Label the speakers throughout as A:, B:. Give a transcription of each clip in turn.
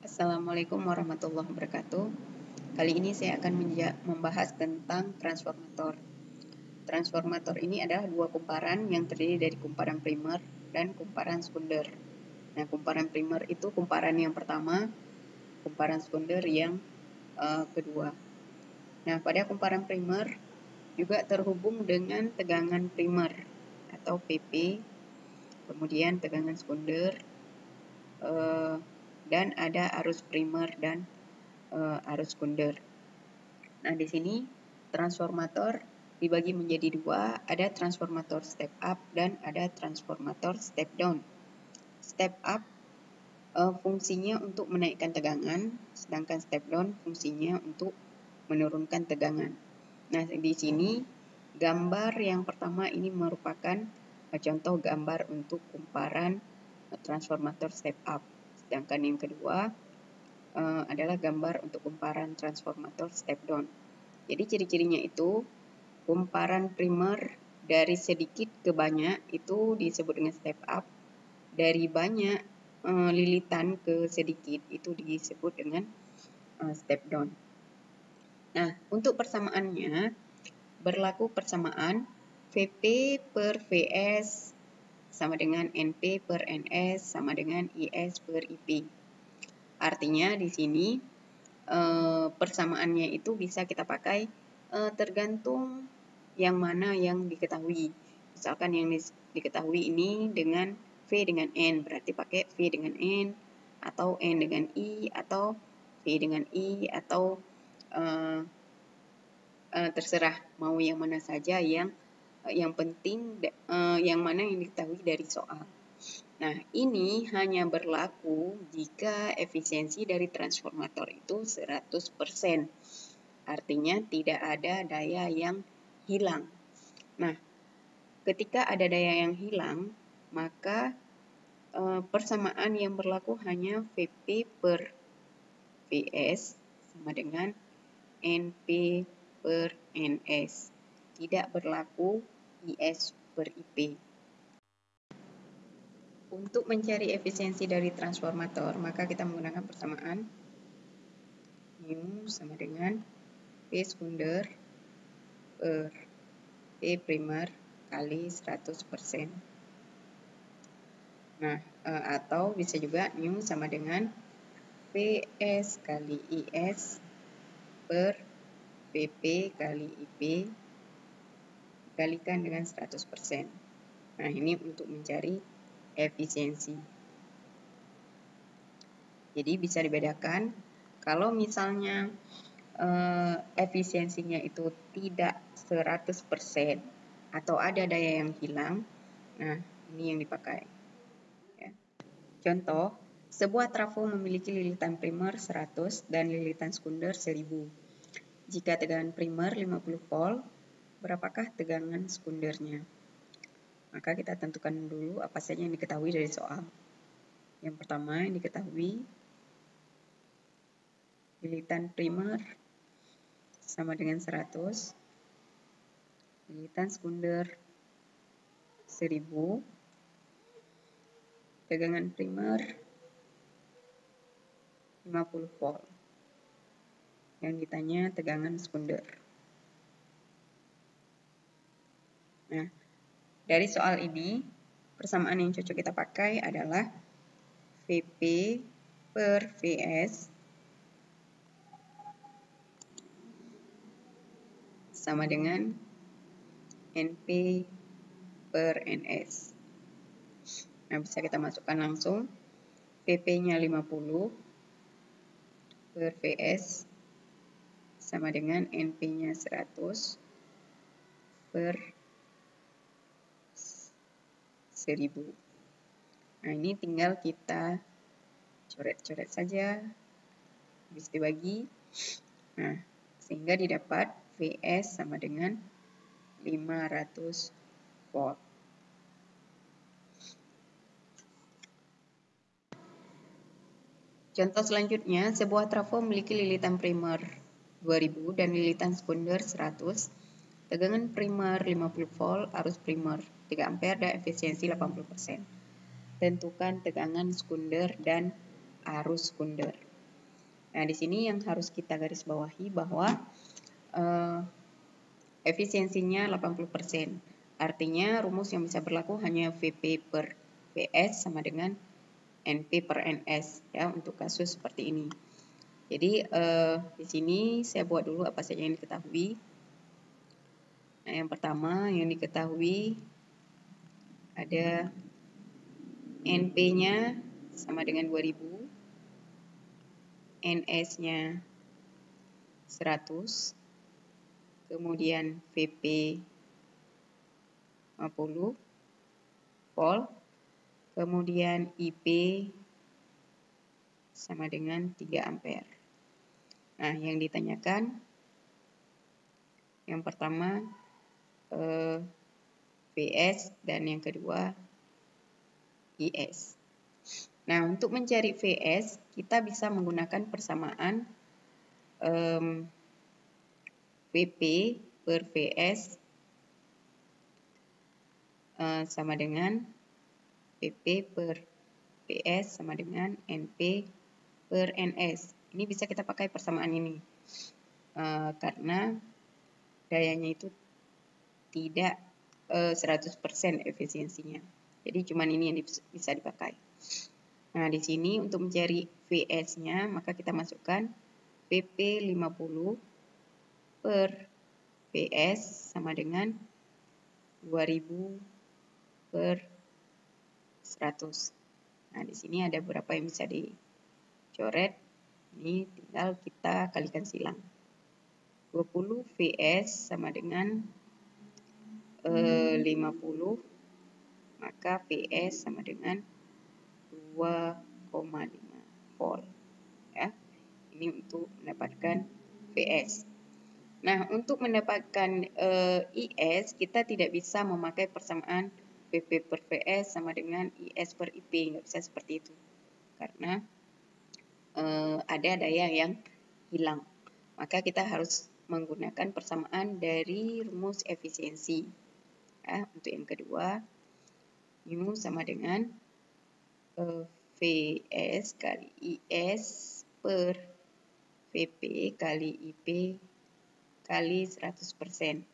A: Assalamualaikum warahmatullahi wabarakatuh. Kali ini saya akan membahas tentang transformator. Transformator ini adalah dua kumparan yang terdiri dari kumparan primer dan kumparan sekunder. Nah, kumparan primer itu kumparan yang pertama, kumparan sekunder yang kedua. Nah, pada kumparan primer juga terhubung dengan tegangan primer atau PP, kemudian tegangan sekunder, dan ada arus primer dan arus sekunder. Nah, di sini transformator dibagi menjadi dua, ada transformator step up dan ada transformator step down. Step up fungsinya untuk menaikkan tegangan, sedangkan step down fungsinya untuk menurunkan tegangan. Nah, di sini gambar yang pertama ini merupakan contoh gambar untuk kumparan transformator step up, sedangkan yang kedua adalah gambar untuk kumparan transformator step down. Jadi ciri-cirinya itu kumparan primer dari sedikit ke banyak itu disebut dengan step up, dari banyak lilitan ke sedikit itu disebut dengan step down. Nah, untuk persamaannya berlaku persamaan Vp per Vs sama dengan Np per Ns sama dengan Is per Ip. Artinya di sini persamaannya itu bisa kita pakai tergantung yang mana yang diketahui. Misalkan yang diketahui ini dengan V dengan N, berarti pakai V dengan N, atau N dengan I, atau V dengan I, atau terserah mau yang mana saja, yang penting yang mana yang diketahui dari soal. Nah, ini hanya berlaku jika efisiensi dari transformator itu 100%. Artinya tidak ada daya yang hilang. Nah, ketika ada daya yang hilang, maka persamaan yang berlaku hanya Vp per Vs sama dengan Np per Ns. Tidak berlaku Is per Ip. Untuk mencari efisiensi dari transformator, maka kita menggunakan persamaan mu sama dengan V sekunder per V primer kali 100%. Nah, atau bisa juga mu sama dengan Vs kali Is per Vp kali Ip dikalikan dengan 100%. Nah, ini untuk mencari efisiensi. Jadi bisa dibedakan kalau misalnya efisiensinya itu tidak 100% atau ada daya yang hilang, nah ini yang dipakai. Ya. Contoh, sebuah trafo memiliki lilitan primer 100 dan lilitan sekunder 1000. Jika tegangan primer 50 volt, berapakah tegangan sekundernya? Maka kita tentukan dulu apa saja yang diketahui dari soal. Yang pertama yang diketahui, lilitan primer sama dengan 100, lilitan sekunder 1000, tegangan primer 50 volt. Yang ditanya tegangan sekunder. Nah, dari soal ini, persamaan yang cocok kita pakai adalah Vp per Vs sama dengan Np per Ns. Nah, bisa kita masukkan langsung. Vp-nya 50 per Vs sama dengan Np-nya 100 per 1000. Nah, ini tinggal kita coret-coret saja, habis dibagi. Nah, sehingga didapat Vs sama dengan 500 volt. Contoh selanjutnya, sebuah trafo memiliki lilitan primer 2000 dan lilitan sekunder 100. Tegangan primer 50 volt, arus primer 3 ampere dan efisiensi 80%. Tentukan tegangan sekunder dan arus sekunder. Nah, di sini yang harus kita garis bawahi bahwa efisiensinya 80%. Artinya rumus yang bisa berlaku hanya VP per VS sama dengan NP per NS ya untuk kasus seperti ini. Jadi di sini saya buat dulu apa saja yang diketahui. Nah, yang pertama yang diketahui ada NP-nya sama dengan 2000, NS-nya 100, kemudian VP 50 volt, kemudian IP sama dengan 3 ampere. Nah, yang ditanyakan yang pertama VS dan yang kedua IS. Nah, untuk mencari VS kita bisa menggunakan persamaan VP per VS sama dengan VP per VS sama dengan NP per NS. Ini bisa kita pakai persamaan ini karena dayanya itu tidak 100% efisiensinya. Jadi cuman ini yang bisa dipakai. Nah, di sini untuk mencari VS-nya maka kita masukkan VP 50 per VS sama dengan 2000 per 100. Nah, di sini ada beberapa yang bisa dicoret. Ini tinggal kita kalikan silang. 20 VS sama dengan 50, maka VS sama dengan 2,5 volt. Ya. Ini untuk mendapatkan VS. Nah, untuk mendapatkan IS, kita tidak bisa memakai persamaan VP per VS sama dengan IS per IP. Nggak bisa seperti itu. Karena ada daya yang hilang. Maka kita harus menggunakan persamaan dari rumus efisiensi. Ya, untuk yang kedua, mu sama dengan VS kali IS per VP kali IP kali 100%.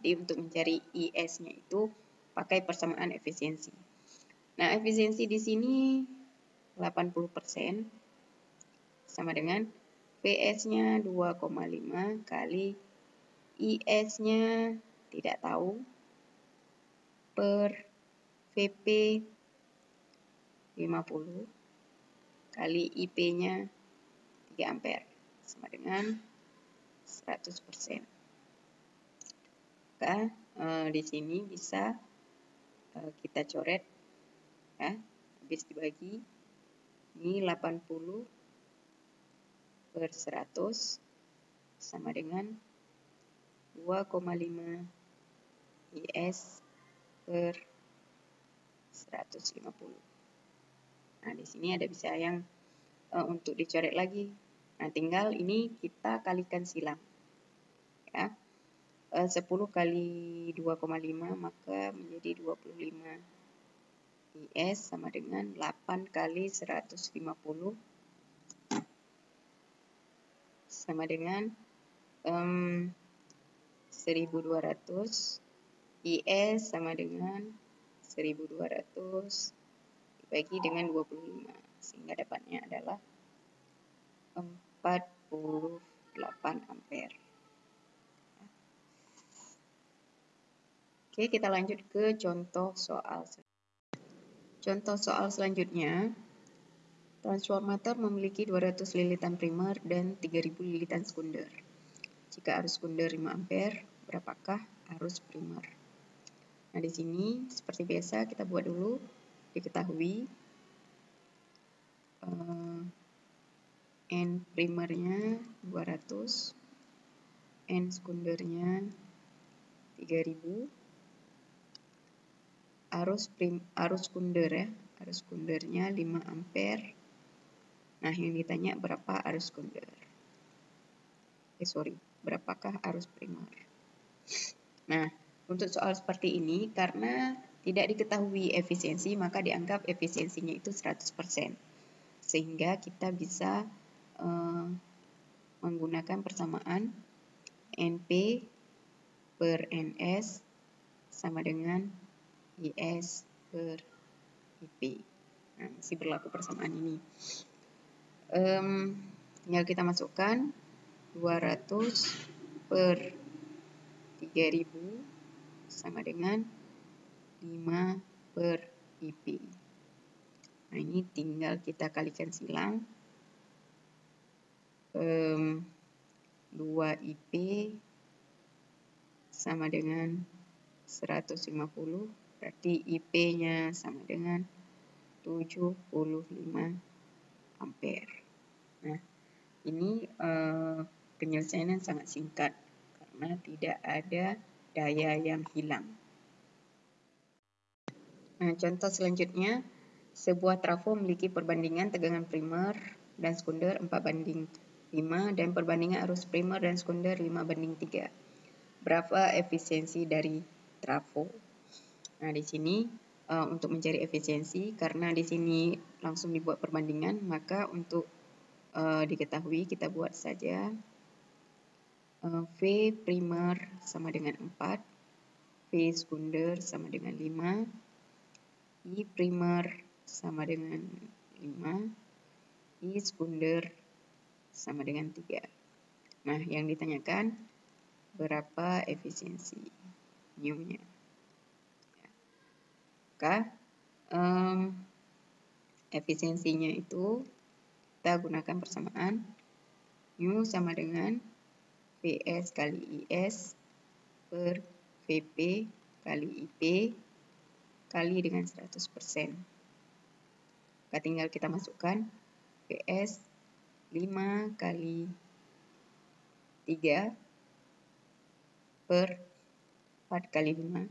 A: Jadi untuk mencari IS-nya itu pakai persamaan efisiensi. Nah, efisiensi di sini 80% sama dengan VS-nya 2,5 kali IS-nya tidak tahu per VP 50 kali IP-nya 3 ampere sama dengan 100%. Maka di sini bisa kita coret ya, habis dibagi ini 80 per 100 sama dengan 2,5 IS per 150. Nah, di sini ada bisa yang untuk dicoret lagi. Nah, tinggal ini kita kalikan silang. Ya. 10 kali 2,5 maka menjadi 25 IS sama dengan 8 kali 150 sama dengan 1200 IS sama dengan 1200 dibagi dengan 25 sehingga dapatnya adalah 48 ampere. Oke, kita lanjut ke contoh soal. Contoh soal selanjutnya, transformator memiliki 200 lilitan primer dan 3000 lilitan sekunder. Jika arus sekunder 5 ampere, berapakah arus primer? Nah, di sini seperti biasa kita buat dulu. Diketahui N primernya 200, N sekundernya 3000, arus sekunder ya, arus sekundernya 5 ampere. Nah, yang ditanya berapa arus sekunder? Berapakah arus primer? Nah, untuk soal seperti ini karena tidak diketahui efisiensi, maka dianggap efisiensinya itu 100%. Sehingga kita bisa menggunakan persamaan NP per NS sama dengan IS per IP. Nah, masih berlaku persamaan ini. Tinggal kita masukkan 200 per 3000 sama dengan 5 per IP. Nah, ini tinggal kita kalikan silang. 2 IP sama dengan 150, berarti IP-nya sama dengan 75 ampere. Nah, ini penyelesaian sangat singkat karena tidak ada daya yang hilang. Nah, contoh selanjutnya, sebuah trafo memiliki perbandingan tegangan primer dan sekunder 4:5 dan perbandingan arus primer dan sekunder 5:3. Berapa efisiensi dari trafo? Nah, di sini untuk mencari efisiensi, karena di sini langsung dibuat perbandingan, maka untuk diketahui kita buat saja V primer sama dengan 4, V sekunder sama dengan 5, I primer sama dengan 5, I sekunder sama dengan 3. Nah, yang ditanyakan berapa efisiensi mu-nya. Maka efisiensinya itu kita gunakan persamaan mu sama dengan Vs kali Is per Vp kali IP kali dengan 100%. Maka tinggal kita masukkan Vs 5 kali 3 per 4 kali 5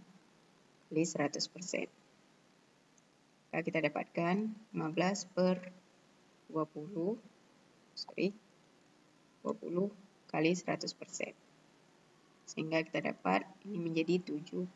A: kali 100%. Maka kita dapatkan 15 per 20 kali 100%. Sehingga kita dapat ini menjadi 75%.